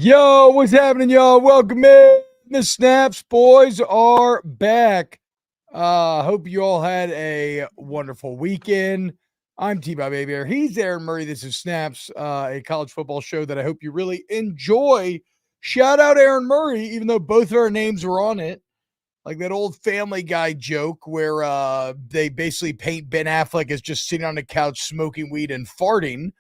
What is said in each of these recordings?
Yo, what's happening, y'all? Welcome in. The Snaps boys are back. Hope you all had a wonderful weekend. I'm T-Bob Hebert. He's Aaron Murray. This is Snaps, a college football show that I hope you really enjoy. Shout out Aaron Murray, even though both of our names were on it. Like that old Family Guy joke where they basically paint Ben Affleck as just sitting on the couch smoking weed and farting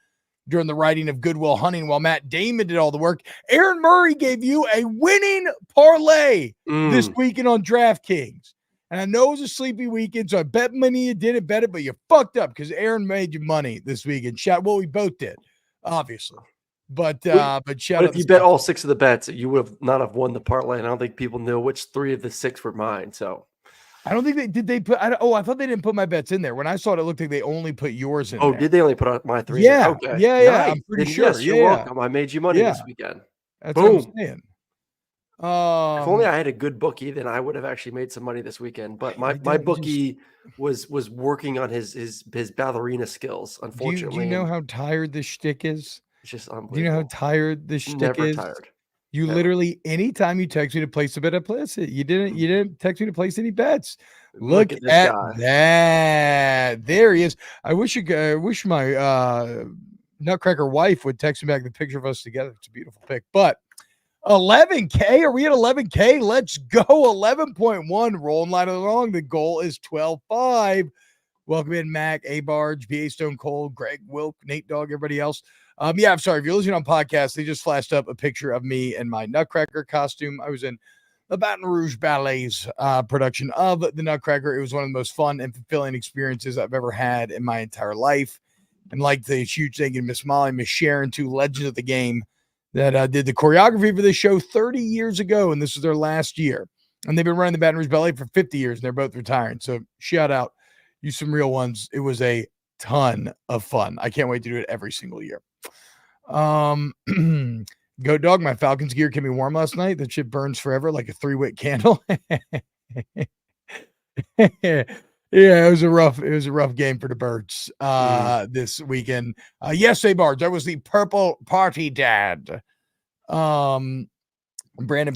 during the writing of Good Will Hunting while Matt Damon did all the work. Aaron Murray gave you a winning parlay this weekend on DraftKings. And I know it was a sleepy weekend, so I bet money you didn't bet it, but you fucked up because Aaron made you money this weekend. Well, we both did, obviously. But shout But out if you bet all 6 of the bets, you would have not have won the parlay. And I don't think people knew which 3 of the 6 were mine. So I don't think they did. They put. I thought they didn't put my bets in there. When I saw it, it looked like they only put yours in. Oh, there. did they only put out my 3? Yeah. Okay. Yeah. Nice. I'm pretty Then sure. Yes, you're welcome. I made you money this weekend. That's Boom. what I'm saying. If only I had a good bookie, then I would have actually made some money this weekend. But my bookie was working on his ballerina skills. Unfortunately, do you know how tired this shtick is? It's just unbelievable. Do you know how tired this shtick is? Never tired. You literally, anytime you text me to place a bet, I place it. You didn't text me to place any bets. Look at that. There he is. I wish my Nutcracker wife would text me back the picture of us together. It's a beautiful pic. But 11K, are we at 11K? Let's go. 11.1 rolling line along. The goal is 12.5. Welcome in, Mac, A-Barge, B.A. Stone Cold, Greg, Wilk, Nate Dogg, everybody else. I'm sorry. If you're listening on podcast, they just flashed up a picture of me in my Nutcracker costume. I was in the Baton Rouge Ballet's production of the Nutcracker. It was one of the most fun and fulfilling experiences I've ever had in my entire life. And like the huge thank you to Miss Molly, Miss Sharon, 2 legends of the game that did the choreography for this show 30 years ago. And this is their last year. And they've been running the Baton Rouge Ballet for 50 years. And they're both retiring. So shout out. You some real ones. It was a ton of fun. I can't wait to do it every single year. Go dog. My Falcons gear kept me warm last night. That shit burns forever like a 3-wick candle. Yeah, it was a rough game for the birds this weekend. Yes, A-Barge. I was the purple party dad. Brandon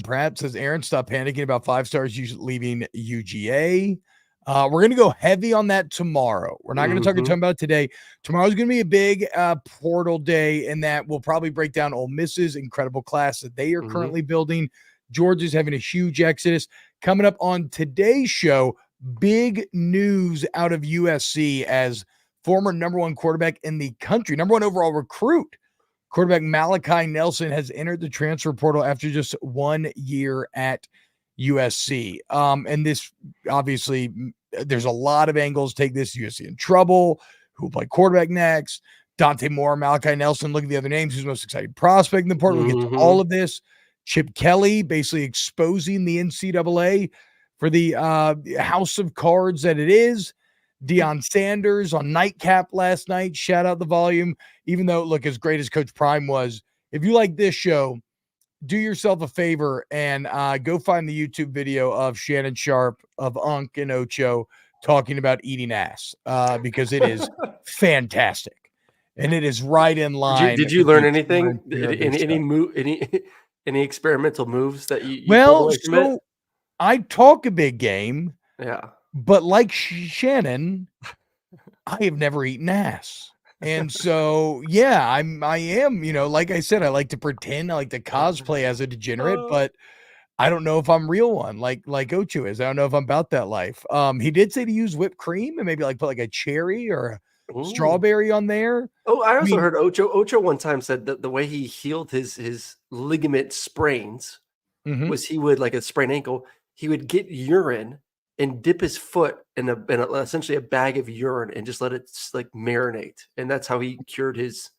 Pratt says, Aaron, stop panicking about 5 stars leaving UGA. We're going to go heavy on that tomorrow. We're not going to talk about it today. Tomorrow's going to be a big portal day, and that will probably break down Ole Miss's incredible class that they are currently building. Georgia's having a huge exodus. Coming up on today's show, big news out of USC as former number 1 quarterback in the country, number 1 overall recruit, quarterback Malachi Nelson has entered the transfer portal after just 1 year at USC. And this obviously there's a lot of angles. Take this USC in trouble. Who will play quarterback next? Dante Moore, Malachi Nelson. Look at the other names. Who's the most exciting prospect in the portal? We'll get to all of this. Chip Kelly basically exposing the NCAA for the house of cards that it is. Deion Sanders on Nightcap last night. Shout out the volume. Even though, look, as great as Coach Prime was, if you like this show, do yourself a favor and go find the YouTube video of Shannon, Sharpe, of Unk and Ocho talking about eating ass because it is fantastic and it is right in line. Did you learn anything? Any experimental moves that you well, so I talk a big game, but like Shannon, I have never eaten ass. And so, yeah, I am, like I said, I like to pretend, I like to cosplay as a degenerate, but I don't know if I'm real one, like Ocho is. I don't know if I'm about that life. He did say to use whipped cream and maybe like put like a cherry or a strawberry on there. Oh, I also heard Ocho one time said that the way he healed his ligament sprains was he would, like a sprained ankle, he would get urine and dip his foot in essentially a bag of urine and just let it like marinate, and that's how he cured his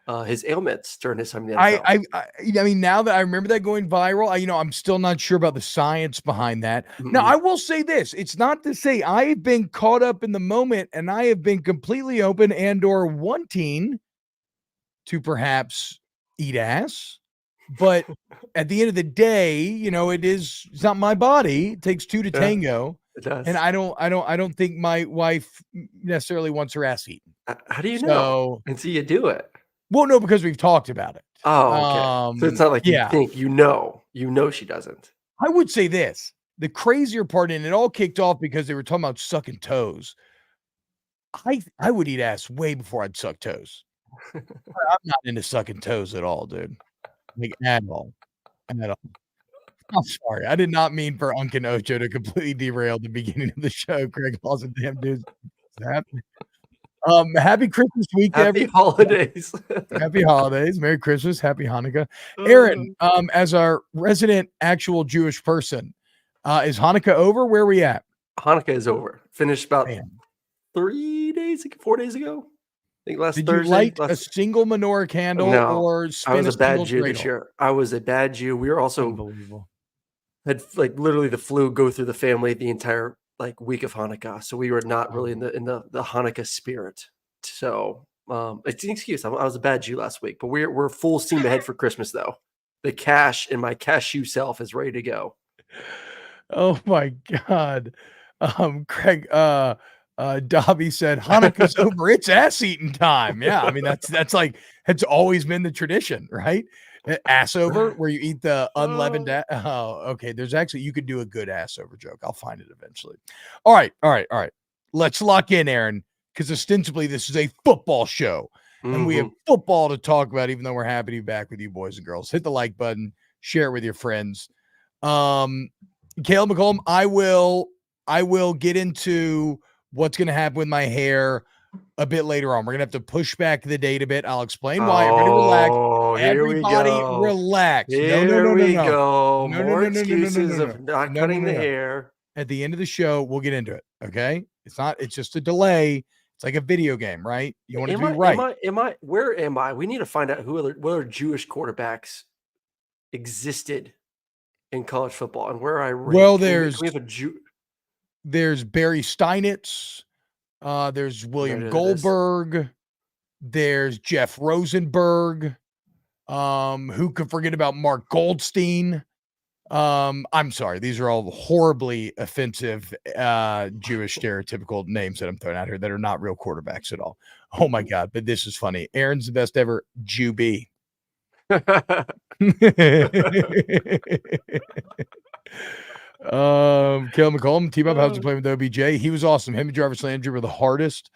ailments during his time in the NFL. I mean, now that I remember that going viral, I'm still not sure about the science behind that. Now, I will say this: it's not to say I've been caught up in the moment, and I have been completely open and/or wanting to perhaps eat ass. But at the end of the day, it's not my body. It takes 2 to tango. It does. And I don't think my wife necessarily wants her ass eaten. How do you know? Until you do it. Well, no, because we've talked about it. Oh, okay. So it's not like you Yeah. think, she doesn't. I would say this. The crazier part, and it all kicked off because they were talking about sucking toes. I would eat ass way before I'd suck toes. I'm not into sucking toes at all, dude. Like, at all. At all. I'm sorry. I did not mean for Unc and Ocho to completely derail the beginning of the show. Craig Lawson, damn dudes. Happy Christmas week, Happy everyone. holidays. Happy holidays. Merry Christmas. Happy Hanukkah. Aaron, as our resident actual Jewish person, is Hanukkah over? Where are we at? Hanukkah is over. Finished about 4 days ago. I think last Did Thursday. You light a single menorah candle or spin I was a bad Jew this year. I was a bad Jew. We were also unbelievable. Had like literally the flu go through the family the entire like week of Hanukkah. So we were not really in the Hanukkah spirit. So it's an excuse. I was a bad Jew last week, but we're full steam ahead for Christmas though. The cash in my cashew self is ready to go. Oh my God. Craig, Dobby said Hanukkah's over. It's ass eating time. Yeah. I mean, that's like, it's always been the tradition, right? Ass over where you eat the unleavened. Oh, okay. There's actually, you could do a good ass over joke. I'll find it eventually. All right. Let's lock in, Aaron, because ostensibly this is a football show and we have football to talk about, even though we're happy to be back with you boys and girls. Hit the like button, share it with your friends. Caleb McCollum, I will get into what's going to happen with my hair a bit later on. We're going to have to push back the date a bit. I'll explain why. Everybody relax. Here we go. More excuses of not cutting the hair. At the end of the show, we'll get into it. Okay. It's just a delay. It's like a video game, right? You want to be right. Where am I? We need to find out what other Jewish quarterbacks existed in college football and where I rank. Well, there's Barry Steinitz. There's William Goldberg. There's Jeff Rosenberg. Who could forget about Mark Goldstein? I'm sorry. These are all horribly offensive, Jewish stereotypical names that I'm throwing out here that are not real quarterbacks at all. Oh my God. But this is funny. Aaron's the best ever Jew B. Caleb McCollum, T-Bob, how's he playing with OBJ? He was awesome. Him and Jarvis Landry were the hardest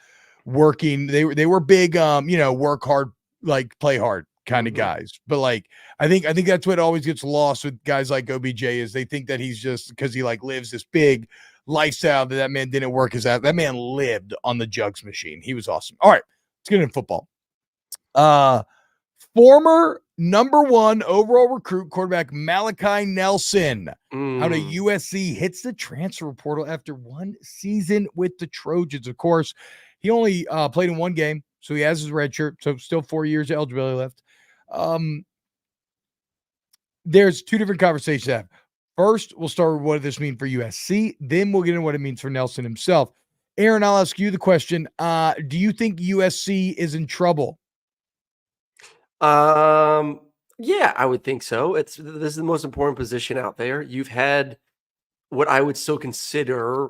working. They were big, work hard, like play hard kind of guys. But like, I think that's what always gets lost with guys like OBJ is they think that he's just because he like lives this big lifestyle that man didn't work his ass. That man lived on the jugs machine. He was awesome. All right, let's get into football. Former number 1 overall recruit quarterback Malachi Nelson out of USC hits the transfer portal after 1 season with the Trojans. Of course, he only played in 1 game, so he has his red shirt, so still 4 years of eligibility left. There's 2 different conversations to have. First, we'll start with what does this mean for USC. Then we'll get into what it means for Nelson himself. Aaron, I'll ask you the question. Do you think USC is in trouble? Yeah, I would think so. This is the most important position out there. You've had what I would still consider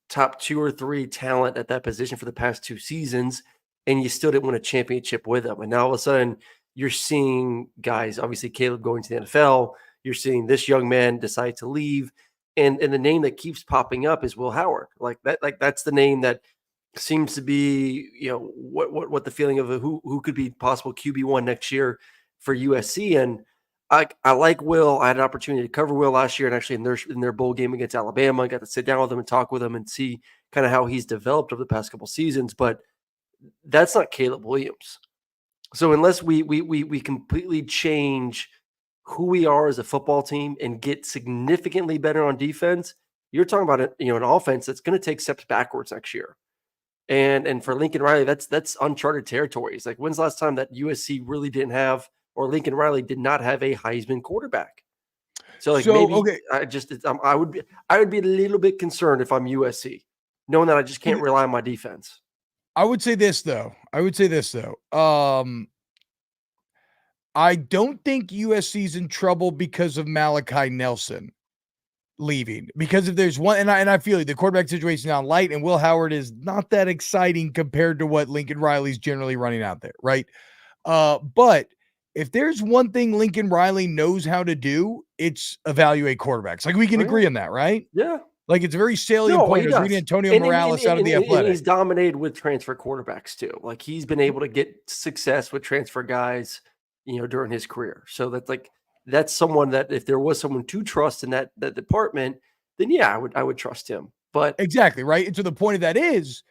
top 2 or 3 talent at that position for the past 2 seasons, and you still didn't win a championship with them. And now all of a sudden you're seeing guys, obviously Caleb going to the NFL, you're seeing this young man decide to leave. And the name that keeps popping up is Will Howard. That's the name that seems to be, what the feeling of who could be possible QB1 next year for USC. And I like Will. I had an opportunity to cover Will last year, and actually in their bowl game against Alabama, I got to sit down with him and talk with him and see kind of how he's developed over the past couple seasons. But that's not Caleb Williams. So unless we completely change who we are as a football team and get significantly better on defense, you're talking about an offense that's going to take steps backwards next year. And for Lincoln Riley, that's uncharted territories. Like, when's the last time that USC really didn't have, or Lincoln Riley did not have a Heisman quarterback? So I would be a little bit concerned if I'm USC, knowing that I just can't rely on my defense. I would say this though. I don't think USC's in trouble because of Malachi Nelson leaving, because if there's one, and I feel like the quarterback situation is on light, and Will Howard is not that exciting compared to what Lincoln Riley's generally running out there, right? But if there's one thing Lincoln Riley knows how to do, it's evaluate quarterbacks. Like we can agree on that, right? Yeah. Like it's a very salient No, point. he I was reading does. Antonio Morales out of The And Athletic. he's dominated with transfer quarterbacks too. Like he's been able to get success with transfer guys, during his career. So that's someone that if there was someone to trust in that department, then yeah, I would trust him. But exactly, right. And to the point of that is,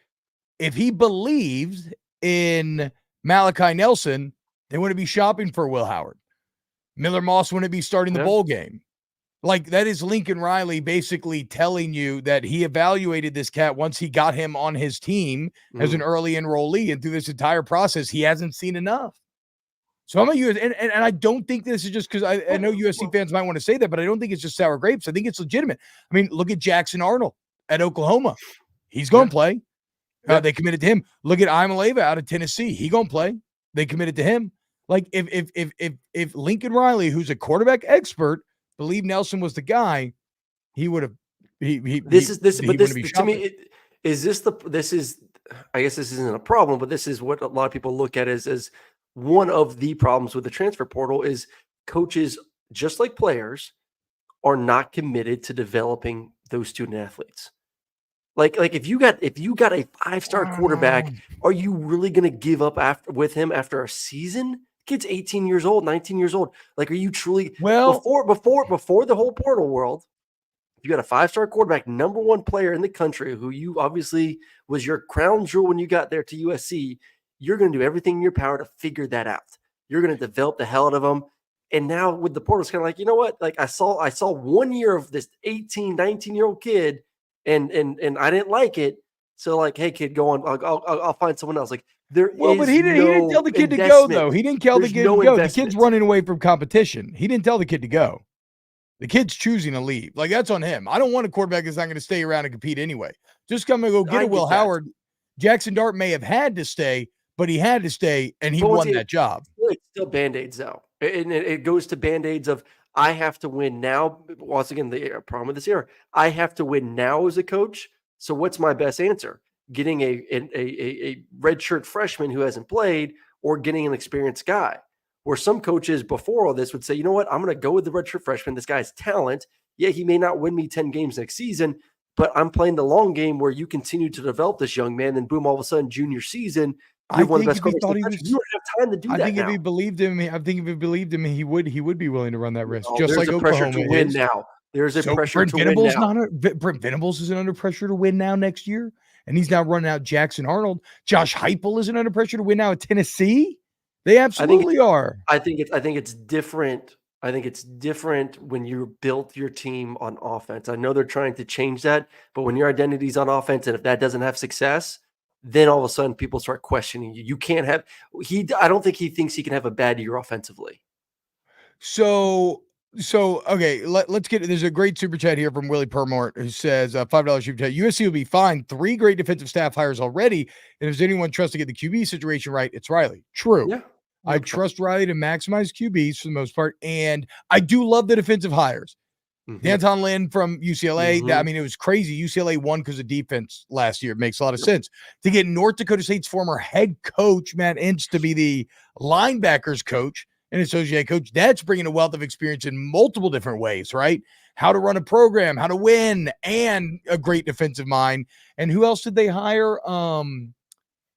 if he believes in Malachi Nelson, they wouldn't be shopping for Will Howard. Miller Moss wouldn't be starting the bowl game. Like that is Lincoln Riley basically telling you that he evaluated this cat once he got him on his team as an early enrollee, and through this entire process, he hasn't seen enough. So I'm a US, and I don't think this is just because I know USC fans might want to say that, but I don't think it's just sour grapes. I think it's legitimate. I mean, look at Jackson Arnold at Oklahoma. He's going to play. They committed to him. Look at Imaleva out of Tennessee. He going to play. They committed to him. Like if Lincoln Riley, who's a quarterback expert, believed Nelson was the guy, he would have. To me, I guess this isn't a problem, but this is what a lot of people look at as one of the problems with the transfer portal is coaches, just like players, are not committed to developing those student athletes. Like if you got a 5-star quarterback, are you really going to give up after a season? Kid's 18 years old, 19 years old. Like, are you truly before the whole portal world? You got a 5-star quarterback, number one player in the country, who you obviously was your crown jewel when you got there to USC. You're going to do everything in your power to figure that out. You're going to develop the hell out of them. And now with the portal, it's kind of like, you know what? Like I saw 1 year of this 18, 19-year-old kid, and I didn't like it. So like, hey kid, go on. I'll find someone else. Like but he didn't tell the kid to go though. He didn't tell the kid to go. The kid's running away from competition. He didn't tell the kid to go. The kid's choosing to leave. Like that's on him. I don't want a quarterback that's not going to stay around and compete anyway. Just come and go get a Will Howard. Jackson Dart may have had to stay, but he had to stay, and he won that job. It's still Band-Aids though. And it goes to Band-Aids of I have to win now. Once again, the problem with this era, I have to win now as a coach. So what's my best answer? Getting a redshirt freshman who hasn't played, or getting an experienced guy. Where some coaches before all this would say, you know what, I'm going to go with the redshirt freshman. This guy's talent. Yeah, he may not win me 10 games next season, but I'm playing the long game where you continue to develop this young man, and boom, all of a sudden, junior season, you're one of the best quarterbacks in the country. You don't have time to do that. I think if he believed him, he would be willing to run that risk. Just like Oklahoma pressure to win now. There's a pressure to win now. Brent Venables isn't under pressure to win now next year, and he's now running out Jackson Arnold. Josh Heupel isn't under pressure to win now at Tennessee. They absolutely are. I think it's different. I think it's different when you built your team on offense. I know they're trying to change that, but when your identity's on offense, and if that doesn't have success, then all of a sudden people start questioning you. You can't have I don't think he thinks he can have a bad year offensively. So okay, let's get. There's a great super chat here from Willie Permort who says $5 super chat. USC will be fine. 3 great defensive staff hires already, and if there's anyone trust to get the QB situation right, it's Riley. True. Yeah. I trust Riley to maximize QBs for the most part, and I do love the defensive hires. D'Anton Lynn from UCLA. I mean, it was crazy. UCLA won because of defense last year. It makes a lot of sense. To get North Dakota State's former head coach, Matt Ince, to be the linebackers coach and associate coach, that's bringing a wealth of experience in multiple different ways, right? How to run a program, how to win, and a great defensive mind. And who else did they hire?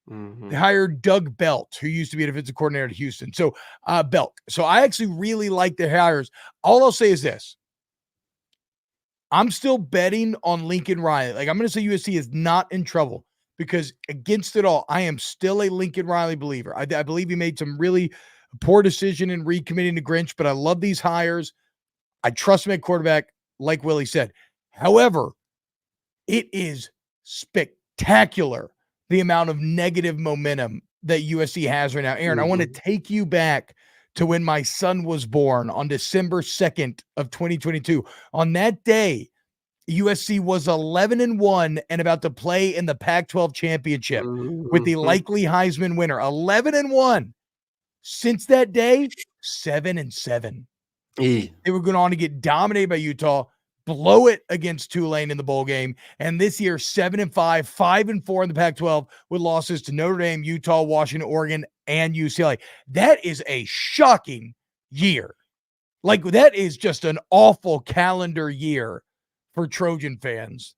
They hired Doug Belt, who used to be a defensive coordinator at Houston. So Belt. So I actually really like their hires. All I'll say is this. I'm still betting on Lincoln Riley. Like, I'm going to say USC is not in trouble because against it all, I am still a Lincoln Riley believer. I believe he made some really poor decision in recommitting to Grinch, but I love these hires. I trust him at quarterback, like Willie said. However, it is spectacular the amount of negative momentum that USC has right now. Aaron, I want to take you back to when my son was born on December 2nd of 2022. On that day, USC was 11-1 and about to play in the Pac-12 championship with the likely Heisman winner. 11-1. Since that day, 7-7. They were going on to get dominated by Utah, blow it against Tulane in the bowl game, and this year 7-5, 5-4 in the Pac-12 with losses to Notre Dame, Utah, Washington, Oregon, and UCLA. That is a shocking year. Like, that is just an awful calendar year for Trojan fans.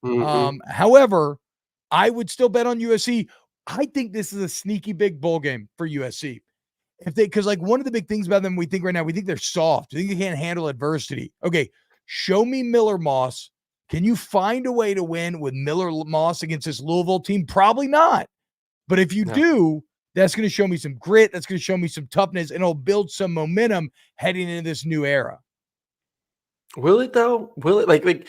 However, I would still bet on USC. I think this is a sneaky big bowl game for USC. Because like one of the big things about them, we think right now, we think they're soft. We think they can't handle adversity. Okay, show me Miller Moss. Can you find a way to win with Miller Moss against this Louisville team? Probably not. But if you do, that's going to show me some grit. That's going to show me some toughness, and it'll build some momentum heading into this new era. Will it though? Will it? Like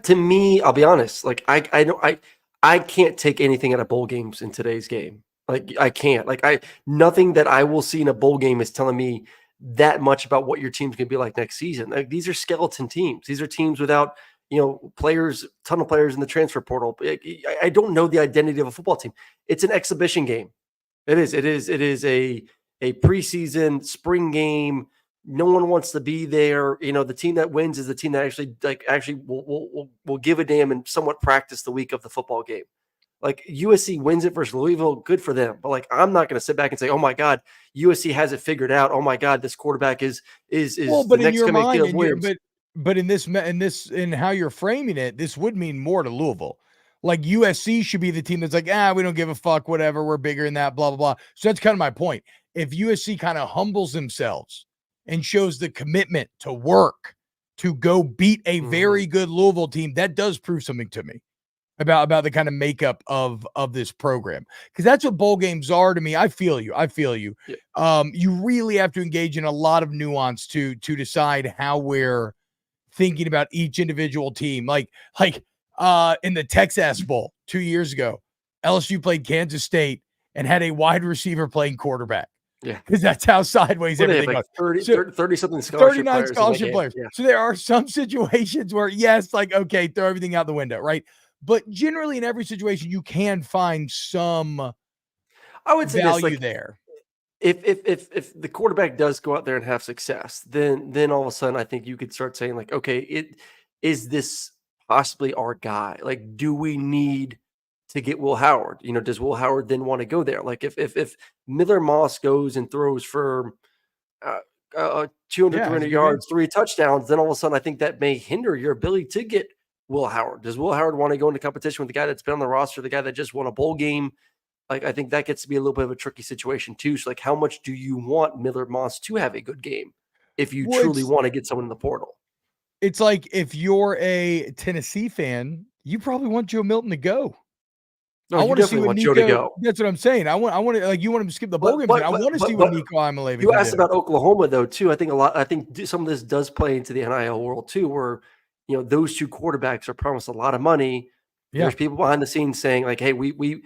to me, I'll be honest. Like I can't take anything out of bowl games in today's game. Like I can't. Like nothing that I will see in a bowl game is telling me that much about what your team's going to be like next season. Like these are skeleton teams. These are teams without players, ton of players in the transfer portal. I don't know the identity of a football team. It's an exhibition game. It is a preseason spring game. No one wants to be there. The team that wins is the team that actually will give a damn and somewhat practice the week of the football game. Like USC wins it versus Louisville, good for them. But like, I'm not going to sit back and say, "Oh my God, USC has it figured out." Oh my God, this quarterback is well, but the next coming Caleb Williams. But in how you're framing it, this would mean more to Louisville. Like USC should be the team that's like, we don't give a fuck, whatever, we're bigger than that, blah blah blah. So that's kind of my point. If USC kind of humbles themselves and shows the commitment to work to go beat a very good Louisville team, that does prove something to me about the kind of makeup of this program. Because that's what bowl games are to me. I feel you. Yeah. You really have to engage in a lot of nuance to decide how we're thinking about each individual team. Like in the Texas Bowl 2 years ago, LSU played Kansas State and had a wide receiver playing quarterback. Yeah, because that's how sideways everything goes. 30-something scholarship 39 scholarship players. Yeah. So there are some situations where, yes, like, okay, throw everything out the window, right? But generally in every situation, you can find some I would say value there. If the quarterback does go out there and have success, then all of a sudden I think you could start saying like, okay, is this possibly our guy? Like, do we need to get Will Howard? Does Will Howard then want to go there? Like if Miller Moss goes and throws for 200, 300 yards, 3 touchdowns, then all of a sudden I think that may hinder your ability to get Will Howard. Does Will Howard want to go into competition with the guy that's been on the roster, the guy that just won a bowl game? Like, I think that gets to be a little bit of a tricky situation too. So like, how much do you want Miller Moss to have a good game if you truly want to get someone in the portal? It's like, if you're a Tennessee fan, you probably want Joe Milton to go. No, I want to see what Nico, Joe to go. That's what I'm saying. I want to, like, you want him to skip the bowl game. I want to see what Nico Iamaleava. You asked about Oklahoma though too. I think some of this does play into the NIL world too, where those two quarterbacks are promised a lot of money. Yeah. There's people behind the scenes saying like, "Hey, we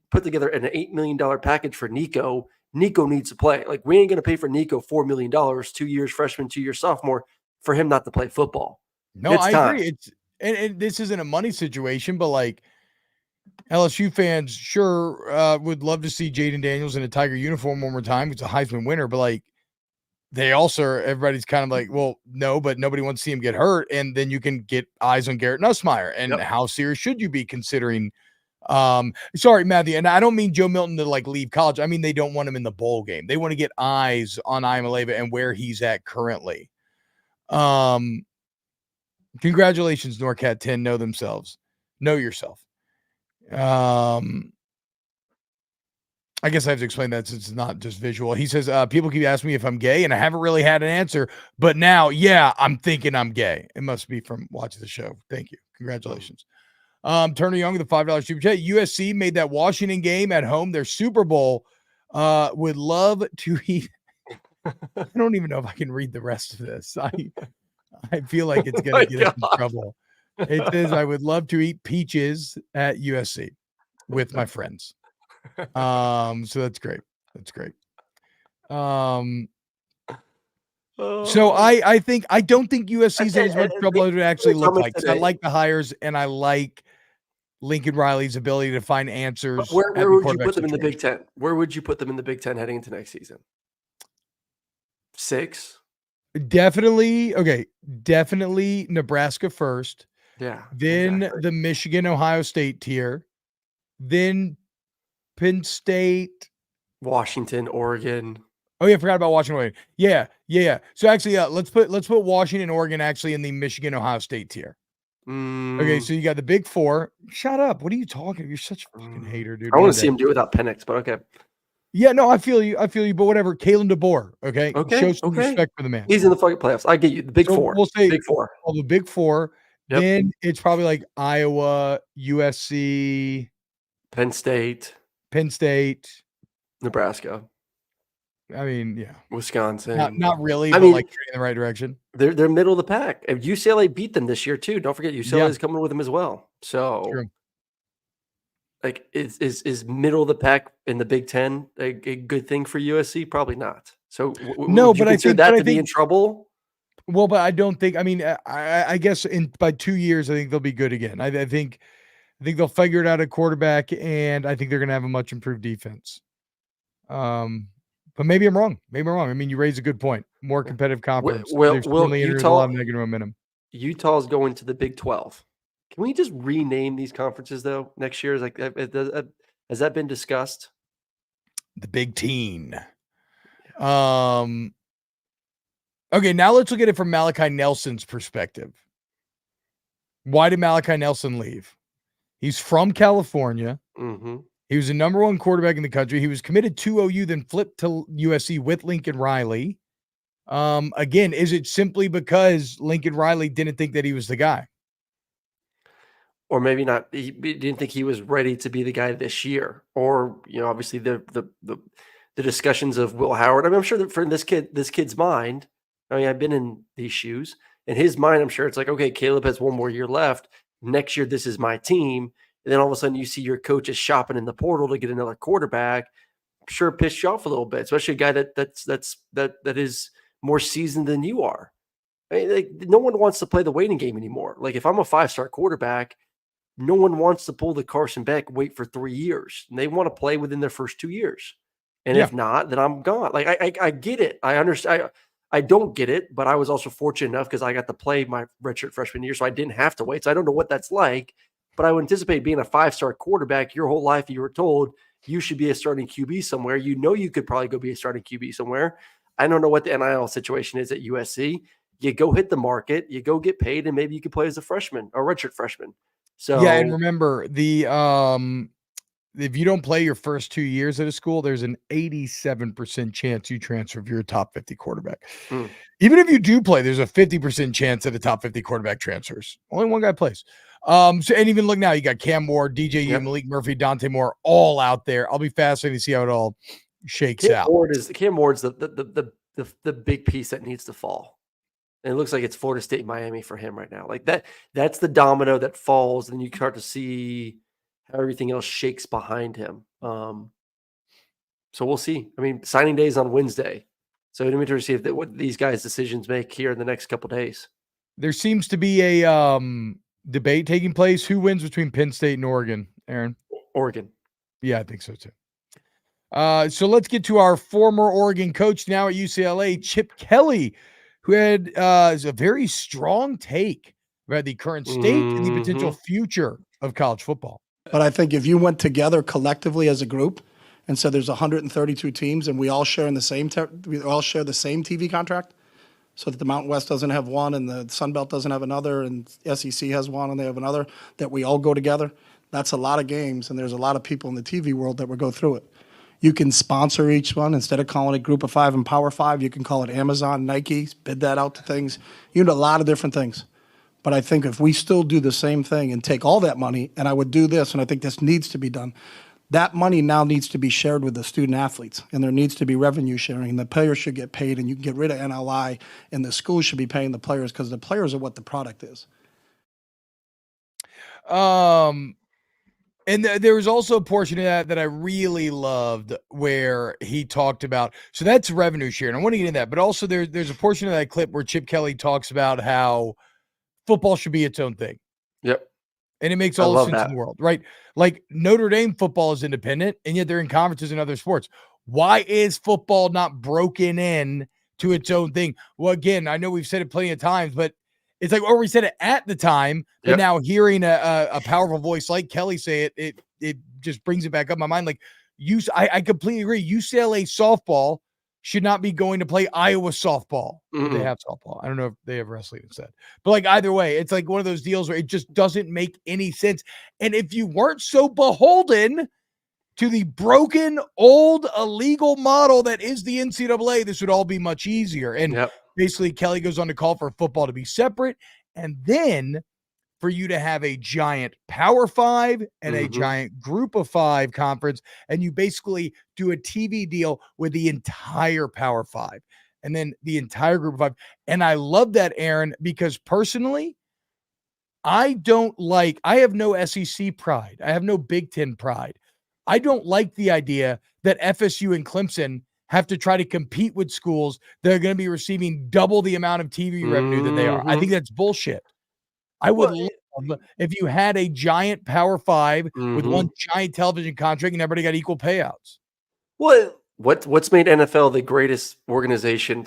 put together an $8 million package for Nico. Nico needs to play. Like, we ain't going to pay for Nico $4 million, 2 years freshman, 2 years sophomore, for him not to play football." No, I agree. And this isn't a money situation, but like, LSU fans sure would love to see Jaden Daniels in a Tiger uniform one more time. It's a Heisman winner, but like, they also, everybody's kind of like, well, no, but nobody wants to see him get hurt. And then you can get eyes on Garrett Nussmeier. And how serious should you be considering? Sorry, Matthew. And I don't mean Joe Milton to like leave college. I mean, they don't want him in the bowl game. They want to get eyes on Iamaleava and where he's at currently. Congratulations, NorCat 10. Know themselves. Know yourself. I guess I have to explain that since it's not just visual. He says, people keep asking me if I'm gay, and I haven't really had an answer, but now, I'm thinking I'm gay. It must be from watching the show. Thank you. Congratulations. Turner Young with the $5 super chat. USC made that Washington game at home their Super Bowl. Would love to eat. I don't even know if I can read the rest of this. I feel like it's going to get us in trouble. It says, I would love to eat peaches at USC with my friends. So that's great. That's great. So I don't think USC's in as much trouble as it actually look like. I like the hires, and I like Lincoln Riley's ability to find answers. Where would you put them in the Big Ten? Where would you put them in the Big Ten heading into next season? 6? Definitely. Okay. Definitely Nebraska first. Yeah. Then the Michigan, Ohio State tier. Then Penn State. Washington, Oregon. Oh yeah, I forgot about Washington. Yeah. So actually, let's put Washington, Oregon actually in the Michigan, Ohio State tier. Okay, so you got the Big Four. Shut up. What are you talking? You're such a fucking hater, dude. I want to see him do it without Penix, but okay. Yeah, no, I feel you. But whatever. Kalen DeBoer. Okay. Show some respect for the man. He's in the fucking playoffs. I get you. The Big Four. We'll say Big Four. Well, the Big Four. Yep. Then it's probably like Iowa, USC, Penn State, Nebraska. I mean, yeah. Wisconsin. Not really, but like in the right direction. They're middle of the pack. And UCLA beat them this year too. Don't forget UCLA is coming with them as well. So true. Like is middle of the pack in the Big Ten a good thing for USC? Probably not. So no, but I think that to be in trouble. Well, but I don't think. I mean, I guess by 2 years, I think they'll be good again. I think they'll figure it out at quarterback, and I think they're going to have a much improved defense. But maybe I'm wrong. I mean, you raise a good point. More competitive conference. Well, Utah, a lot of negative momentum. Utah's going to the Big 12. Can we just rename these conferences though next year? Has that been discussed? The Big Teen. Okay, now let's look at it from Malachi Nelson's perspective. Why did Malachi Nelson leave? He's from California. Mm-hmm. He was the number one quarterback in the country. He was committed to OU, then flipped to USC with Lincoln Riley. Again, is it simply because Lincoln Riley didn't think that he was the guy? Or maybe not. He didn't think he was ready to be the guy this year. Or, obviously the discussions of Will Howard. I mean, I'm sure that for this kid's mind, I mean, I've been in these shoes. In his mind, I'm sure it's like, okay, Caleb has one more year left. Next year, this is my team. And then all of a sudden you see your coach is shopping in the portal to get another quarterback. I'm sure it pissed you off a little bit, especially a guy that is more seasoned than you are. I mean, no one wants to play the waiting game anymore. Like if I'm a 5-star quarterback, no one wants to pull the Carson Beck, wait for 3 years. And they want to play within their first 2 years. And if not, then I'm gone. Like I get it. I understand. I don't get it, but I was also fortunate enough because I got to play my redshirt freshman year, so I didn't have to wait. So I don't know what that's like, but I would anticipate being a 5-star quarterback your whole life. You were told you should be a starting QB somewhere. You could probably go be a starting QB somewhere. I don't know what the NIL situation is at USC. You go hit the market, you go get paid, and maybe you could play as a freshman or redshirt freshman. So yeah, and remember if you don't play your first 2 years at a school, there's an 87% chance you transfer if you're a top 50 quarterback. Even if you do play, there's a 50% chance that a top 50 quarterback transfers. Only one guy plays. And even look now, you got Cam Moore, DJU, Malik Murphy, Dante Moore, all out there. I'll be fascinated to see how it all shakes out. Cam Ward's the big piece that needs to fall. And it looks like it's Florida State, Miami for him right now. Like that's the domino that falls, and you start to see how everything else shakes behind him. So we'll see. I mean, signing day is on Wednesday. So I'm interested to see what these guys' decisions make here in the next couple of days. There seems to be a debate taking place. Who wins between Penn State and Oregon, Aaron? Oregon. Yeah, I think so too. So let's get to our former Oregon coach now at UCLA, Chip Kelly, who had a very strong take about the current state and the potential future of college football. But I think if you went together collectively as a group and said there's 132 teams and we all share the same TV contract, so that the Mountain West doesn't have one and the Sun Belt doesn't have another and SEC has one and they have another, that we all go together, that's a lot of games, and there's a lot of people in the TV world that would go through it. You can sponsor each one. Instead of calling it Group of Five and Power Five, you can call it Amazon, Nike, bid that out to things. You do a lot of different things. But I think if we still do the same thing and take all that money, and I would do this, and I think this needs to be done, that money now needs to be shared with the student athletes, and there needs to be revenue sharing, and the players should get paid, and you can get rid of NLI, and the schools should be paying the players because the players are what the product is. And there was also a portion of that I really loved where he talked about, so that's revenue sharing. I want to get into that, but also there's a portion of that clip where Chip Kelly talks about how football should be its own thing. Yep. And it makes all the sense in the world, right? Like Notre Dame football is independent, and yet they're in conferences in other sports. Why is football not broken in to its own thing? Well, again, I know we've said it plenty of times, but it's like, or we said it at the time, but now hearing a powerful voice like Kelly say it just brings it back up in my mind. Like I completely agree. UCLA softball should not be going to play Iowa softball. Or they have softball. I don't know if they have wrestling instead. But like either way, it's like one of those deals where it just doesn't make any sense. And if you weren't so beholden to the broken, old, illegal model that is the NCAA, this would all be much easier. And basically, Kelly goes on to call for football to be separate. And then for you to have a giant Power 5 and a giant Group of 5 conference, and you basically do a TV deal with the entire Power 5 and then the entire Group of 5. And I love that, Aaron, because personally, I have no SEC pride. I have no Big Ten pride. I don't like the idea that FSU and Clemson have to try to compete with schools that are going to be receiving double the amount of TV revenue that they are. I think that's bullshit. I would love if you had a giant Power 5 with one giant television contract and everybody got equal payouts. Well, what's made NFL the greatest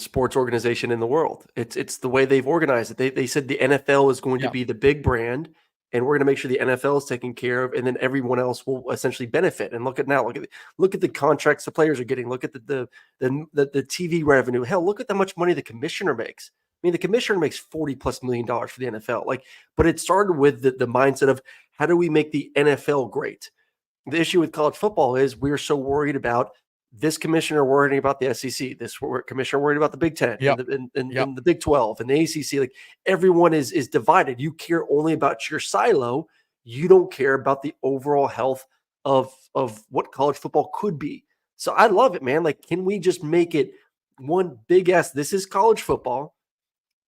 sports organization in the world? It's the way they've organized it. They said the NFL is going to be the big brand, and we're going to make sure the NFL is taken care of, and then everyone else will essentially benefit. And look at the contracts the players are getting. Look at the TV revenue. Hell, look at how much money the commissioner makes. I mean, the commissioner makes $40+ million for the NFL. But it started with the mindset of how do we make the NFL great? The issue with college football is we're so worried about this commissioner worrying about the SEC, this commissioner worried about the Big Ten, and the Big 12, and the ACC. Like everyone is divided. You care only about your silo. You don't care about the overall health of what college football could be. So I love it, man. Like, can we just make it one big ass? This is college football.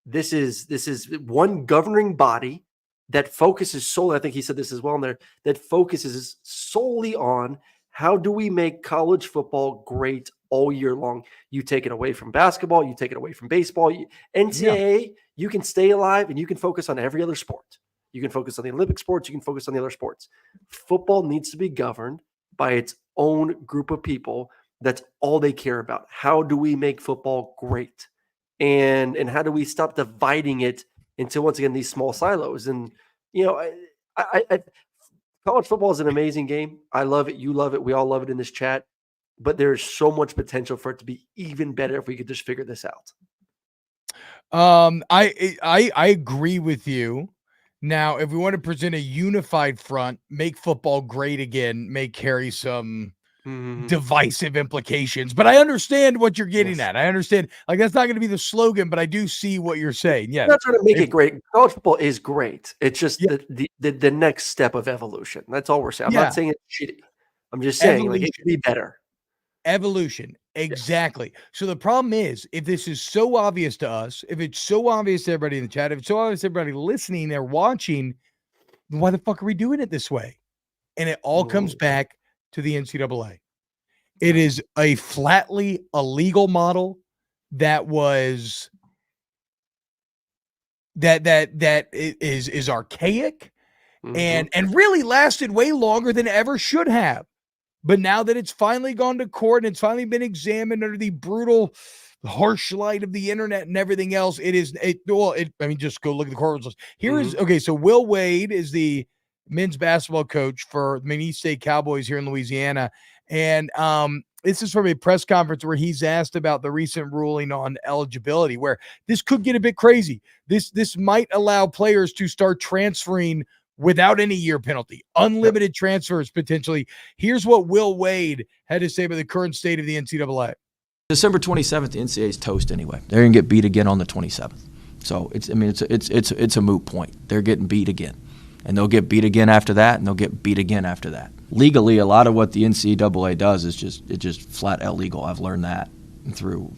This is one governing body that focuses solely, I think he said this as well in there, that focuses solely on how do we make college football great all year long. You take it away from basketball, you take it away from baseball, NCAA, you can stay alive and you can focus on every other sport. You can focus on the Olympic sports, you can focus on the other sports. Football needs to be governed by its own group of people. That's all they care about. How do we make football great? And how do we stop dividing it into, once again, these small silos? And, I college football is an amazing game. I love it. You love it. We all love it in this chat. But there's so much potential for it to be even better if we could just figure this out. I agree with you. Now, if we want to present a unified front, make football great again, may carry some divisive implications, but I understand what you're getting at. I understand, like, that's not going to be the slogan, but I do see what you're saying. Yeah, I'm not trying to make it great. College football is great. It's just the next step of evolution. That's all we're saying. I'm not saying it's shitty. I'm just saying like it could be better. Evolution, exactly. So the problem is, if this is so obvious to us, if it's so obvious to everybody in the chat, if it's so obvious to everybody listening or watching, why the fuck are we doing it this way? And it all comes back to the NCAA. It is a flatly illegal model that was that is archaic and really lasted way longer than it ever should have. But now that it's finally gone to court and it's finally been examined under the brutal harsh light of the internet and everything else, just go look at the court results. So Will Wade is the men's basketball coach for the McNeese State Cowboys here in Louisiana. And this is from a press conference where he's asked about the recent ruling on eligibility, where this could get a bit crazy. This might allow players to start transferring without any year penalty, unlimited transfers potentially. Here's what Will Wade had to say about the current state of the NCAA. December 27th, the NCAA is toast anyway. They're going to get beat again on the 27th. So it's a moot point. They're getting beat again. And they'll get beat again after that, and they'll get beat again after that. Legally, a lot of what the NCAA does is just flat illegal. I've learned that through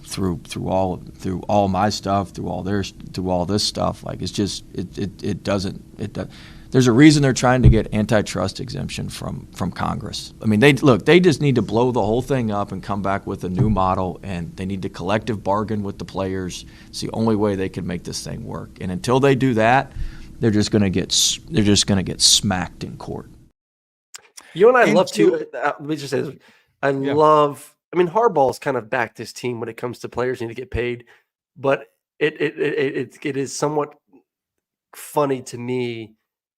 all my stuff, through all this stuff. Like it doesn't. There's a reason they're trying to get antitrust exemption from Congress. I mean, they just need to blow the whole thing up and come back with a new model, and they need to collective bargain with the players. It's the only way they can make this thing work. And until they do that, they're just going to get smacked in court. You and I love to. Let me just say this. I love. I mean, Harbaugh's kind of backed his team when it comes to players need to get paid, but it is somewhat funny to me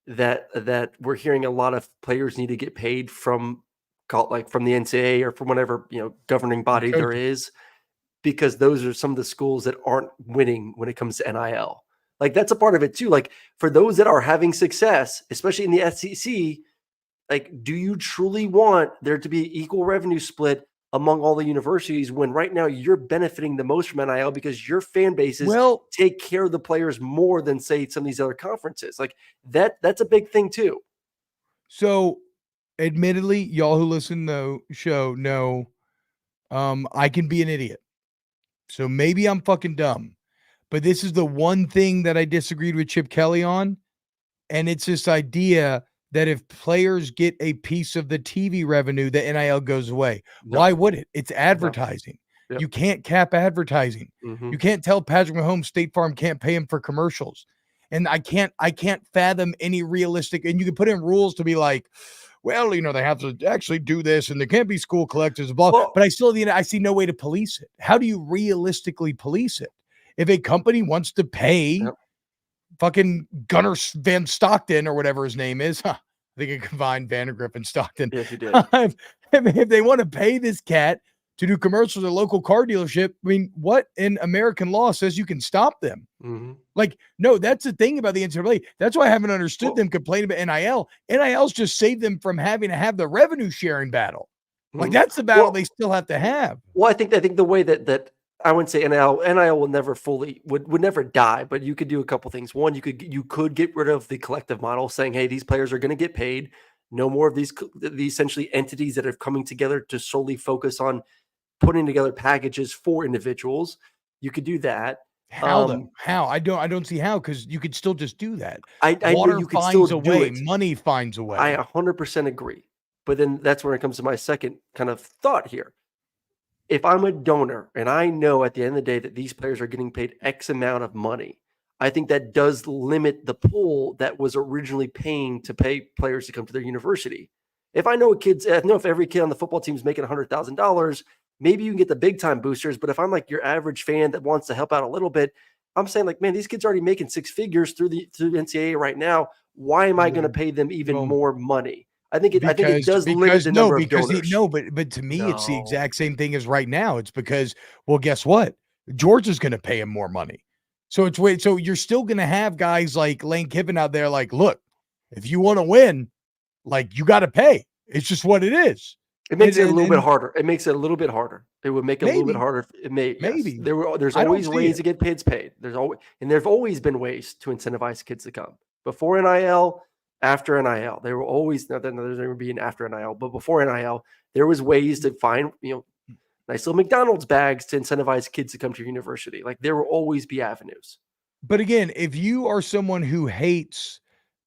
that we're hearing a lot of players need to get paid from call it like from the NCAA or from whatever, governing body there is, because those are some of the schools that aren't winning when it comes to NIL. Like that's a part of it too. Like for those that are having success, especially in the SEC, like, do you truly want there to be equal revenue split among all the universities when right now you're benefiting the most from NIL because your fan bases take care of the players more than say some of these other conferences? Like that's a big thing too. So admittedly, y'all who listen to the show know I can be an idiot. So maybe I'm fucking dumb. But this is the one thing that I disagreed with Chip Kelly on. And it's this idea that if players get a piece of the TV revenue, the NIL goes away. No. Why would it? It's advertising. No. Yep. You can't cap advertising. Mm-hmm. You can't tell Patrick Mahomes State Farm can't pay him for commercials. And I can't fathom any realistic, and you can put in rules to be like, well, they have to actually do this and there can't be school collectives, blah, but I see no way to police it. How do you realistically police it? If a company wants to pay fucking Gunnar Van Stockton or whatever his name is, I think it combined Vandergriff and Stockton. Yes, you did. If they want to pay this cat to do commercials at a local car dealership, I mean, what in American law says you can stop them? Mm-hmm. Like, no, that's the thing about the NCAA. That's why I haven't understood them complaining about NIL. NIL's just saved them from having to have the revenue sharing battle. Like, that's the battle they still have to have. Well, I think the way that I wouldn't say NIL will never fully would never die, but you could do a couple things. One, you could get rid of the collective model, saying, hey, these players are going to get paid. No more of these essentially entities that are coming together to solely focus on putting together packages for individuals. You could do that. How though? How? I don't see how, because you could still just do that. Water you finds a way. Money finds a way. I 100% agree. But then that's where it comes to my second kind of thought here. If I'm a donor and I know at the end of the day that these players are getting paid X amount of money, I think that does limit the pool that was originally paying to pay players to come to their university. If I know if every kid on the football team is making $100,000, maybe you can get the big time boosters. But if I'm like your average fan that wants to help out a little bit, I'm saying like, man, these kids are already making six figures through NCAA right now. Why am I going to pay them even more money? I think it does limit the number of donors. But to me, it's the exact same thing as right now. It's because, well, guess what? Georgia's going to pay him more money. So so you're still going to have guys like Lane Kiffin out there like, look, if you want to win, like you got to pay. It's just what it is. It makes it a little bit harder. It makes it a little bit harder. It would make it a little bit harder. It may. Maybe. Yes. There's always ways to get kids paid. There's always been ways to incentivize kids to come. Before NIL, after NIL, there were always there's never being after NIL, but before NIL, there was ways to find nice little McDonald's bags to incentivize kids to come to your university. Like there will always be avenues. But again, if you are someone who hates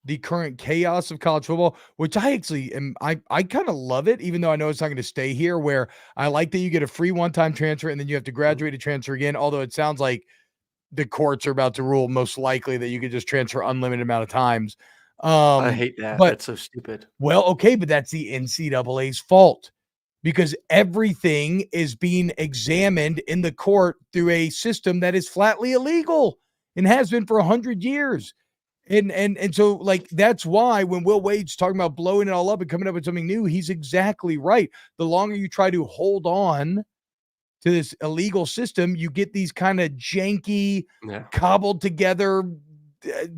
the current chaos of college football, which I actually am, I kind of love it, even though I know it's not going to stay here, where I like that you get a free one-time transfer and then you have to graduate to transfer again. Although it sounds like the courts are about to rule most likely that you could just transfer unlimited amount of times. I hate that. That's so stupid. Well, okay, but that's the NCAA's fault because everything is being examined in the court through a system that is flatly illegal and has been for 100 years. And so like, that's why when Will Wade's talking about blowing it all up and coming up with something new, he's exactly right. The longer you try to hold on to this illegal system, you get these kind of janky, cobbled together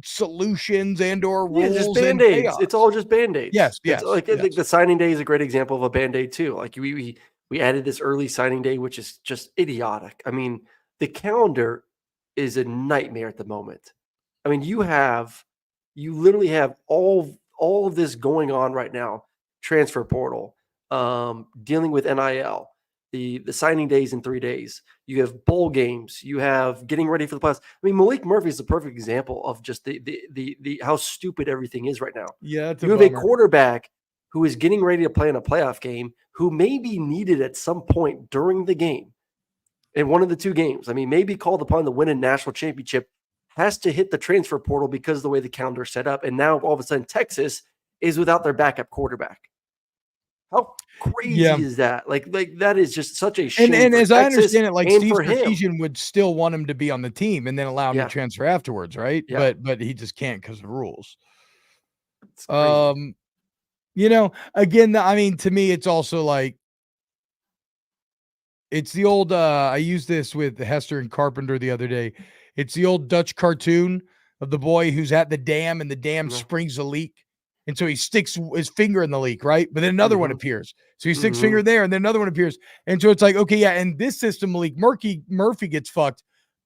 solutions and or rules. Just Band-Aids. It's all just Band-Aids. Yes. I think the signing day is a great example of a Band-Aid too. Like we added this early signing day, which is just idiotic. I mean, the calendar is a nightmare at the moment. I mean, you literally have all of this going on right now. Transfer portal, dealing with NIL, the signing days in 3 days. You have bowl games. You have getting ready for the playoffs. I mean, Malik Murphy is the perfect example of just the how stupid everything is right now. Yeah, you have a quarterback who is getting ready to play in a playoff game who may be needed at some point during the game in one of the two games. I mean, may be called upon to win a national championship. Has to hit the transfer portal because of the way the calendar is set up. And now all of a sudden Texas is without their backup quarterback. How crazy is that? Like that is just such a shame. And as I understand it, like Steve Sarkisian would still want him to be on the team and then allow him to transfer afterwards, right? Yeah. But he just can't because of the rules. Again, I mean, to me, it's also like, it's the old, I used this with Hester and Carpenter the other day. It's the old Dutch cartoon of the boy who's at the dam and the dam springs a leak. And so he sticks his finger in the leak, right? But then another one appears. So he sticks finger there and then another one appears. And so it's like, okay, yeah, in this system, Malik Murphy gets fucked,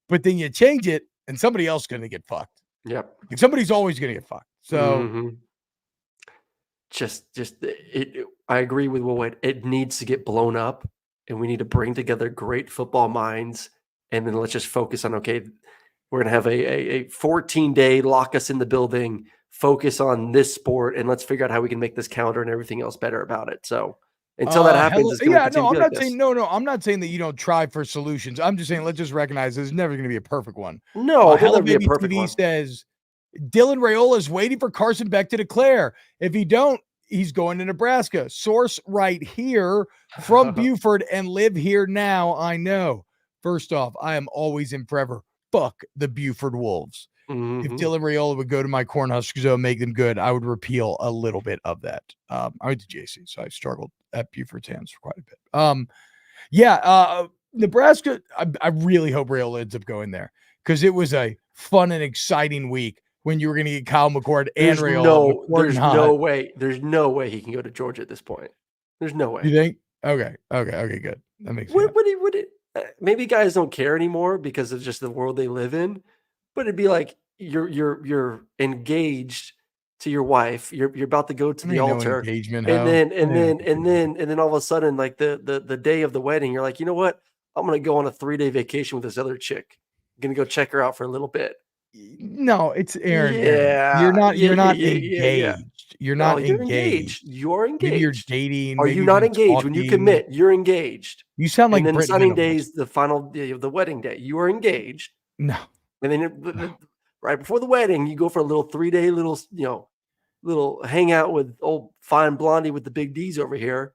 but then you change it and somebody else is going to get fucked. Yep. Like somebody's always going to get fucked. So I agree with Will. It needs to get blown up, and we need to bring together great football minds, and then let's just focus on, okay, we're going to have a 14-day lock us in the building, focus on this sport, and let's figure out how we can make this calendar and everything else better about it. So until that happens, it's going to continue I'm like not saying I'm not saying that you don't try for solutions. I'm just saying let's just recognize there's never going to be a perfect one. No, there'll Hella never be a Baby perfect TV one. says Dylan Raiola is waiting for Carson Beck to declare. If he don't, he's going to Nebraska. Source right here from Buford and live here now. I know. First off, I am always and forever. Fuck the Buford Wolves. If Dylan Raiola would go to my Cornhuskers and make them good, I would repeal a little bit of that. I went to JC, so I struggled at Buford's hands for quite a bit. Nebraska, I really hope Raiola ends up going there because it was a fun and exciting week when you were going to get Kyle McCord and Raiola. There's no way he can go to Georgia at this point. There's no way. You think? Okay, good. That makes sense. Would it? Maybe guys don't care anymore because of just the world they live in, but it'd be like you're engaged to your wife. You're about to go to the altar, engagement, and then all of a sudden, like the day of the wedding, you're like, you know what? I'm gonna go on a 3-day vacation with this other chick. I'm gonna go check her out for a little bit. No, it's Aaron. Yeah, you're not engaged. You're not engaged. You're engaged. Maybe you're dating. Are you not engaged? Talking. When you commit, you're engaged. You sound like. And then Brit the signing Minimal. day is the final day of the wedding day. You are engaged. No. And then right before the wedding, you go for a little 3-day little hangout with old fine Blondie with the big D's over here.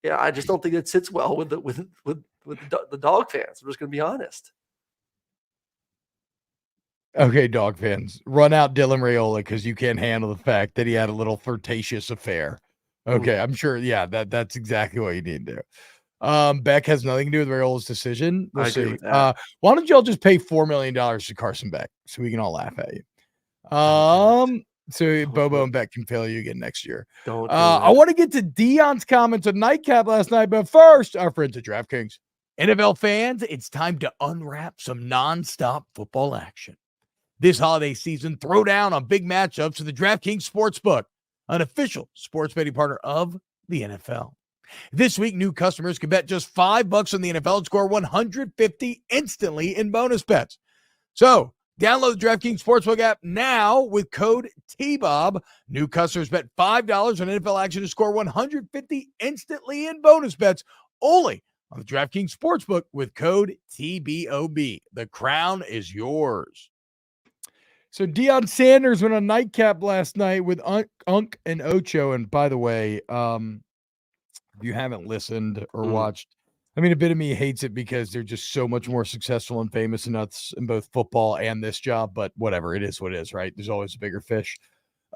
Yeah, I just don't think it sits well with the dog fans. I'm just going to be honest. Okay, dog fans, run out Dylan Raiola because you can't handle the fact that he had a little flirtatious affair. Okay, I'm sure. Yeah, that's exactly what you need to do. Beck has nothing to do with Raiola's decision. We'll see. Why don't y'all just pay $4 million to Carson Beck so we can all laugh at you? So Bobo and Beck can fail you again next year. I want to get to Deion's comments on Nightcap last night, but first, our friends at DraftKings. NFL fans, it's time to unwrap some nonstop football action. This holiday season, throw down on big matchups with the DraftKings Sportsbook, an official sports betting partner of the NFL. This week, new customers can bet just $5 on the NFL and score $150 instantly in bonus bets. So, download the DraftKings Sportsbook app now with code T-Bob. New customers bet $5 on NFL action to score $150 instantly in bonus bets only on the DraftKings Sportsbook with code TBOB. The crown is yours. So Deion Sanders went on Nightcap last night with Unk and Ocho. And by the way, if you haven't listened or watched, I mean, a bit of me hates it because they're just so much more successful and famous and nuts in both football and this job. But whatever, it is what it is, right? There's always a bigger fish.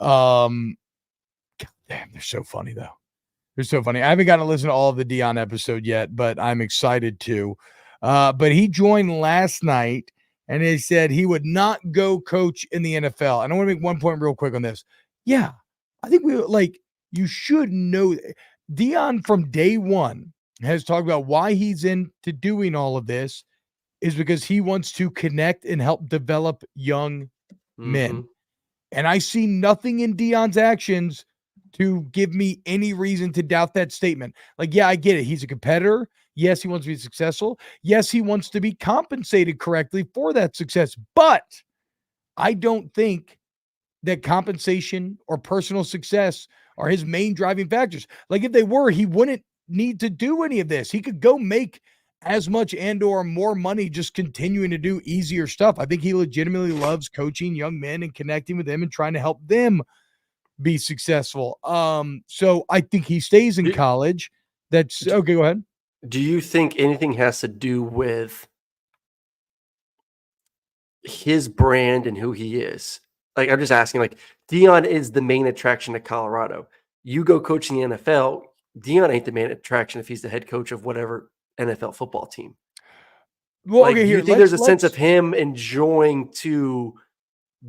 God damn, they're so funny though. They're so funny. I haven't gotten to listen to all of the Deion episode yet, but I'm excited to. But he joined last night. And he said he would not go coach in the NFL. And I want to make one point real quick on this. Yeah, I think you should know. Deion from day one has talked about why he's into doing all of this is because he wants to connect and help develop young men. And I see nothing in Deion's actions to give me any reason to doubt that statement. Like, yeah, I get it. He's a competitor. Yes, he wants to be successful. Yes, he wants to be compensated correctly for that success. But I don't think that compensation or personal success are his main driving factors. Like if they were, he wouldn't need to do any of this. He could go make as much and or more money just continuing to do easier stuff. I think he legitimately loves coaching young men and connecting with them and trying to help them be successful. So I think he stays in college. That's okay. Go ahead. Do you think anything has to do with his brand and who he is? Like, I'm just asking, like, Deion is the main attraction to Colorado. You go coaching the NFL, Deion ain't the main attraction if he's the head coach of whatever NFL football team. Well, Like, okay, do here, you think there's a sense of him enjoying to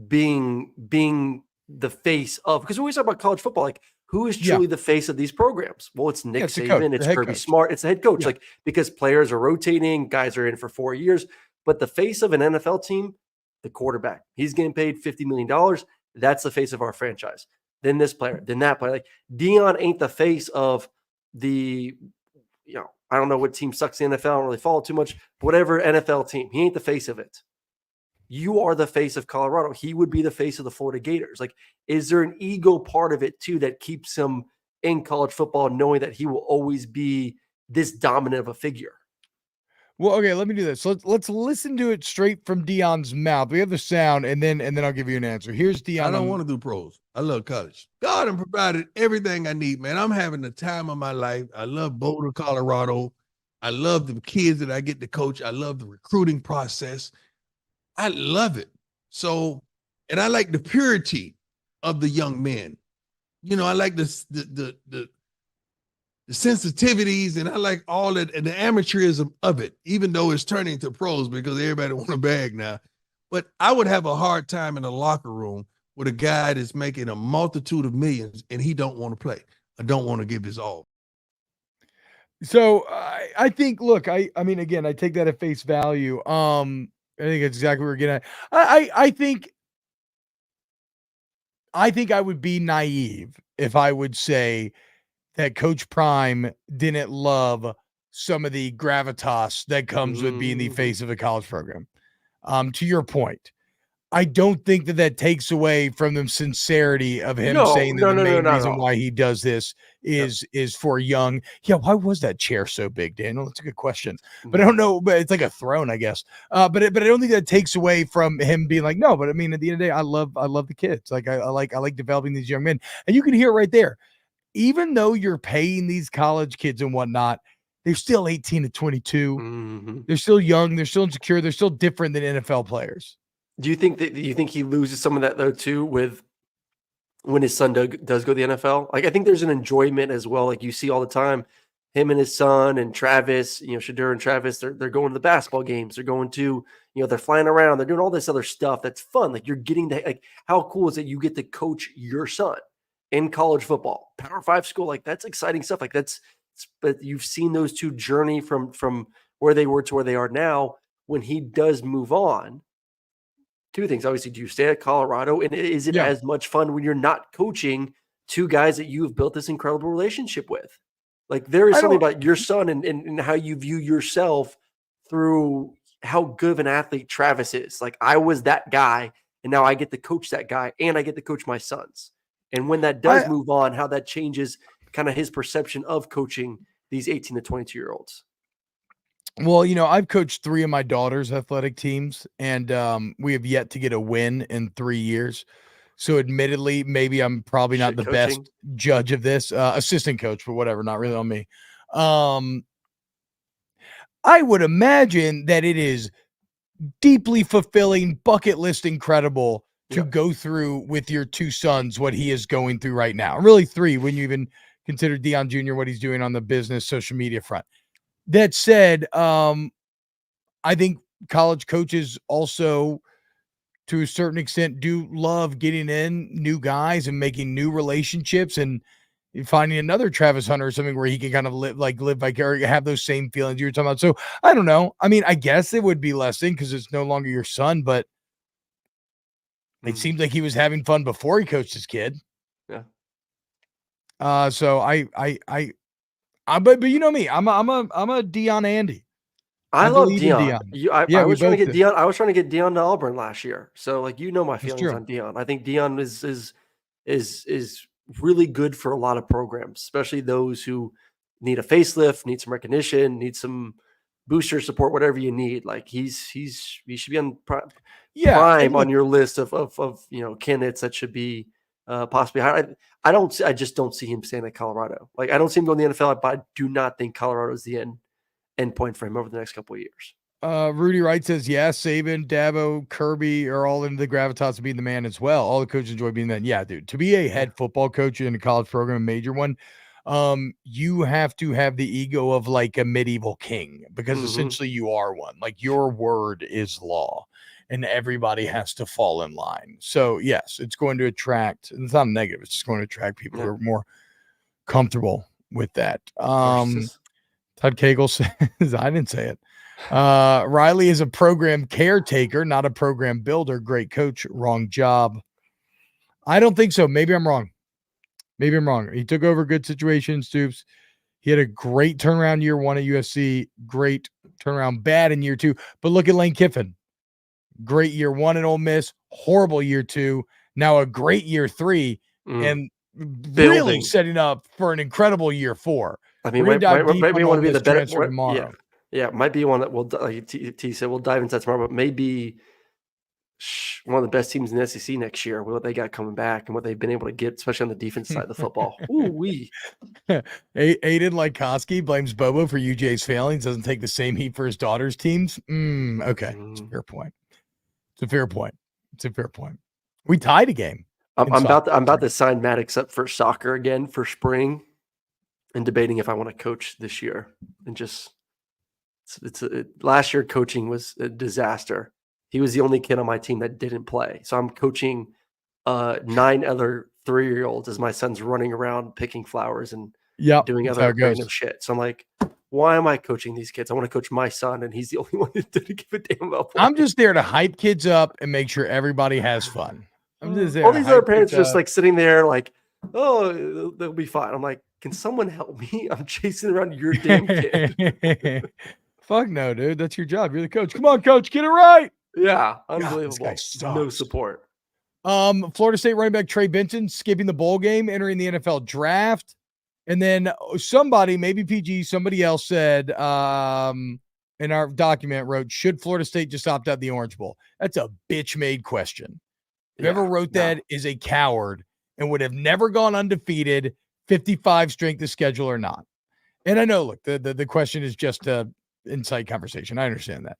being the face of, because we always talk about college football, like who is truly the face of these programs? Well, it's Nick Saban, it's Kirby Smart, it's the head coach, like because players are rotating, guys are in for 4 years, but the face of an NFL team, the quarterback, he's getting paid $50 million. That's the face of our franchise. Then this player, then that player. Like Deion ain't the face of the, I don't know what team sucks in the NFL. I don't really follow too much. Whatever NFL team, he ain't the face of it. You are the face of Colorado. He would be the face of the Florida Gators. Like, is there an ego part of it too that keeps him in college football, knowing that he will always be this dominant of a figure? Well, okay, let me do this. Let's listen to it straight from Deion's mouth. We have the sound, and then I'll give you an answer. Here's Deion. I don't want to do pros. I love college. God has provided everything I need, man. I'm having the time of my life. I love Boulder, Colorado. I love the kids that I get to coach. I love the recruiting process. I love it. So, and I like the purity of the young men. I like the sensitivities, and I like all that and the amateurism of it, even though it's turning to pros because everybody want a bag now. But I would have a hard time in a locker room with a guy that's making a multitude of millions and he don't want to play. I don't want to give his all. So I think, look, I mean, again, I take that at face value. I think it's exactly what we're getting at. I think I would be naive if I would say that Coach Prime didn't love some of the gravitas that comes with being the face of a college program. To your point, I don't think that takes away from the sincerity of him saying that the main reason why he does this is for young. Yeah, why was that chair so big, Daniel? That's a good question. But I don't know. But it's like a throne, I guess. But I don't think that takes away from him being like, no. But I mean, at the end of the day, I love the kids. Like I like developing these young men, and you can hear it right there. Even though you're paying these college kids and whatnot, they're still 18 to 22. Mm-hmm. They're still young. They're still insecure. They're still different than NFL players. Do you think he loses some of that though too with when his son does go to the NFL? Like I think there's an enjoyment as well. Like you see all the time, him and his son and Travis, Shadur and Travis, they're going to the basketball games. They're going to, they're flying around. They're doing all this other stuff that's fun. Like you're getting to, like, how cool is it you get to coach your son in college football, Power 5 school? Like that's exciting stuff. Like but you've seen those two journey from where they were to where they are now. When he does move on, two things. Obviously, do you stay at Colorado? And is it as much fun when you're not coaching two guys that you have built this incredible relationship with? Like there is something about your son and how you view yourself through how good of an athlete Travis is. Like I was that guy and now I get to coach that guy and I get to coach my sons. And when that does move on, how that changes kind of his perception of coaching these 18 to 22-year-olds. Well, I've coached 3 of my daughter's athletic teams, and we have yet to get a win in 3 years. So admittedly, maybe I'm probably not the best judge of this. Assistant coach, but whatever, not really on me. I would imagine that it is deeply fulfilling, bucket list incredible to go through with your 2 sons what he is going through right now. Really 3 when you even consider Deion Jr., what he's doing on the business social media front. That said, I think college coaches also, to a certain extent, do love getting in new guys and making new relationships and finding another Travis Hunter or something where he can kind of live vicariously, have those same feelings you were talking about. So I don't know. I mean, I guess it would be less thing because it's no longer your son, but it seems like he was having fun before he coached his kid. Yeah. So but you know me, I'm a Deion Andy. I love Deion. I was trying to get Deion. I was trying to get Deion to Auburn last year. So like my feelings on Deion. I think Deion is really good for a lot of programs, especially those who need a facelift, need some recognition, need some booster support, whatever you need. Like he should be on prime on your list of candidates that should be possibly higher. I just don't see him staying at Colorado. Like I don't see him going to the NFL, but I do not think Colorado is the end point for him over the next couple of years. Rudy Wright says, yeah, Saban, Dabo, Kirby are all into the gravitas of being the man as well. All the coaches enjoy being the man. Yeah, dude. To be a head football coach in a college program, a major one, you have to have the ego of like a medieval king because essentially you are one. Like your word is law and everybody has to fall in line. So yes, it's going to attract, it's not negative, it's just going to attract people who are more comfortable with that. Todd Cagle says, I didn't say it. Riley is a program caretaker, not a program builder. Great coach, wrong job. I don't think so. Maybe I'm wrong. He took over good situations, Stoops. He had a great turnaround year one at USC, great turnaround bad in year two. But look at Lane Kiffin. Great year one at Ole Miss, horrible year two, now a great year three, and really setting up for an incredible year four. I mean, might want to be the better tomorrow. Yeah, might be one that we'll, like T said, we'll dive into that tomorrow, but maybe one of the best teams in the SEC next year with what they got coming back and what they've been able to get, especially on the defense side of the football. Ooh-wee. Aiden Lykoski blames Bobo for UJ's failings, doesn't take the same heat for his daughter's teams. Okay, it's a fair point. It's a fair point. We tied a game. I'm about to sign Maddox up for soccer again for spring and debating if I want to coach this year. And just last year coaching was a disaster. He was the only kid on my team that didn't play. So I'm coaching 9 other 3-year-olds as my son's running around picking flowers and doing other random shit. So I'm like, why am I coaching these kids? I want to coach my son, and he's the only one that didn't give a damn about playing. I'm just there to hype kids up and make sure everybody has fun. I'm just there. All these other parents just like sitting there like, oh, they'll be fine. I'm like, can someone help me? I'm chasing around your damn kid. Fuck no, dude. That's your job. You're the coach. Come on, coach. Get it right. Yeah. Unbelievable. No support. Florida State running back Trey Benson skipping the bowl game, entering the NFL draft. And then somebody, maybe PG, somebody else said in our document wrote, should Florida State just opt out the Orange Bowl? That's a bitch-made question. Whoever wrote that is a coward and would have never gone undefeated, 55 strength of schedule or not. And I know, look, the question is just a inside conversation. I understand that.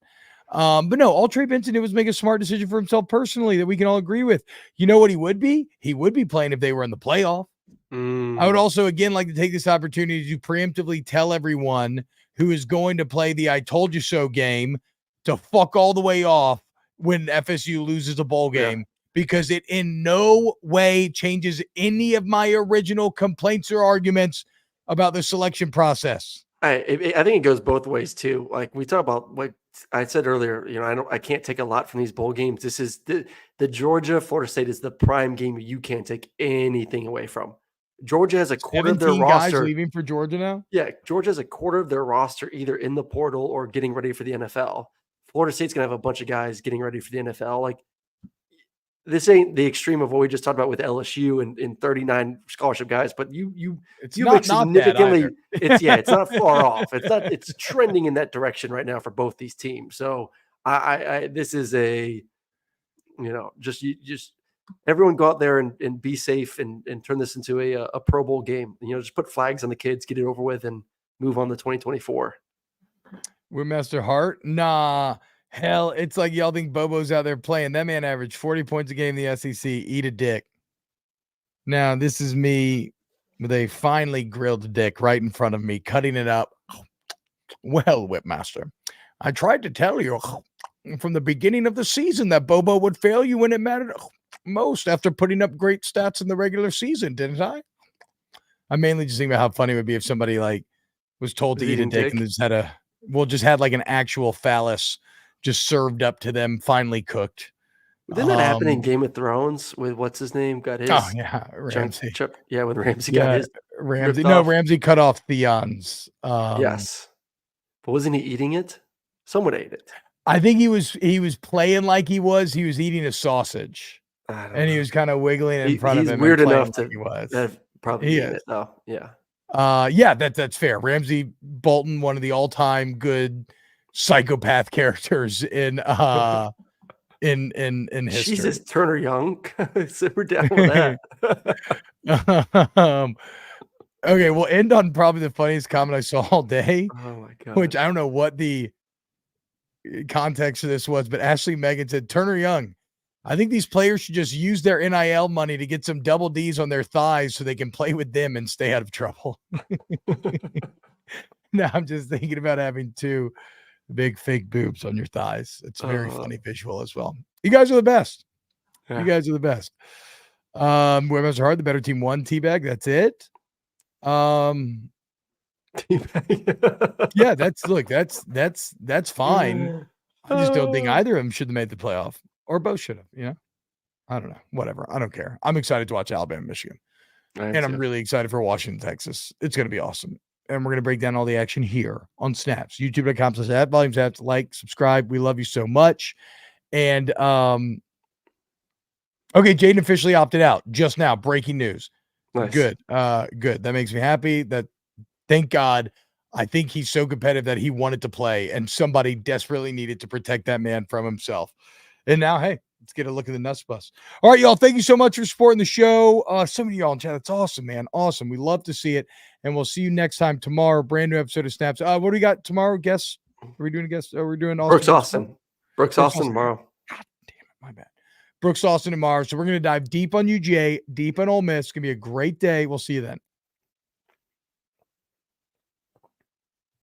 But no, all Trey Benson did was make a smart decision for himself personally that we can all agree with. You know what he would be? He would be playing if they were in the playoff. I would also, again, like to take this opportunity to preemptively tell everyone who is going to play the I told you so game to fuck all the way off when FSU loses a bowl game, because it in no way changes any of my original complaints or arguments about the selection process. I think it goes both ways too. Like we talk about what I said earlier, I can't take a lot from these bowl games. This is the Georgia Florida State is the prime game you can't take anything away from. Georgia has a quarter of their roster guys leaving for Georgia now. Yeah, Georgia has a quarter of their roster either in the portal or getting ready for the NFL. Florida State's gonna have a bunch of guys getting ready for the NFL. Like this ain't the extreme of what we just talked about with LSU and 39 scholarship guys, but you make significantly. It's not far off. It's trending in that direction right now for both these teams. So I this is a just everyone go out there and be safe and turn this into a Pro Bowl game. Just put flags on the kids, get it over with, and move on to 2024. We're Master Hart. Nah, hell, it's like y'all think Bobo's out there playing. That man averaged 40 points a game in the SEC. Eat a dick. Now, this is me with a finely grilled dick right in front of me, cutting it up. Well, Whipmaster, I tried to tell you from the beginning of the season that Bobo would fail you when it mattered most after putting up great stats in the regular season, didn't I? I'm mainly just thinking about how funny it would be if somebody like was told to eat a dick and just had like an actual phallus just served up to them, finally cooked. Didn't that happen in Game of Thrones with what's his name? Got his Ramsey. When Ramsey got his Ramsey. No, Ramsey cut off Theon's. Yes, but wasn't he eating it? Someone ate it. I think he was playing like he was eating a sausage. And he was kind of wiggling in front of him. He's weird enough to he was. Probably he is. Oh, yeah. That's fair. Ramsey Bolton, one of the all-time good psychopath characters in history. Jesus, Turner Young. So we're down with that. Okay, we'll end on probably the funniest comment I saw all day. Oh my god. Which I don't know what the context of this was, but Ashley Megan said, Turner Young, I think these players should just use their NIL money to get some double D's on their thighs so they can play with them and stay out of trouble. Now I'm just thinking about having 2 big fake boobs on your thighs. It's a very funny visual as well. You guys are the best. Yeah. You guys are the best. Women's hard, the better team won. Teabag, that's it. Yeah, that's fine. I just don't think either of them should have made the playoff, or both should have. You know, I don't know. Whatever. I don't care. I'm excited to watch Alabama, Michigan, and I'm really excited for Washington, Texas. It's going to be awesome, and we're going to break down all the action here on Snaps. YouTube.com/@volumes. Like, subscribe. We love you so much, and okay, Jaden officially opted out just now. Breaking news. Nice. Good. Good. That makes me happy. Thank God. I think he's so competitive that he wanted to play, and somebody desperately needed to protect that man from himself. And now, hey, let's get a look at the Nuts Bus. All right, y'all. Thank you so much for supporting the show. So many of y'all in chat. That's awesome, man. Awesome. We love to see it. And we'll see you next time tomorrow. Brand new episode of Snaps. What do we got tomorrow? Guests? Are we doing a guest? We're doing Austin. Brooks Austin tomorrow. God damn it. My bad. Brooks Austin tomorrow. So we're going to dive deep on UGA, deep on Ole Miss. It's going to be a great day. We'll see you then.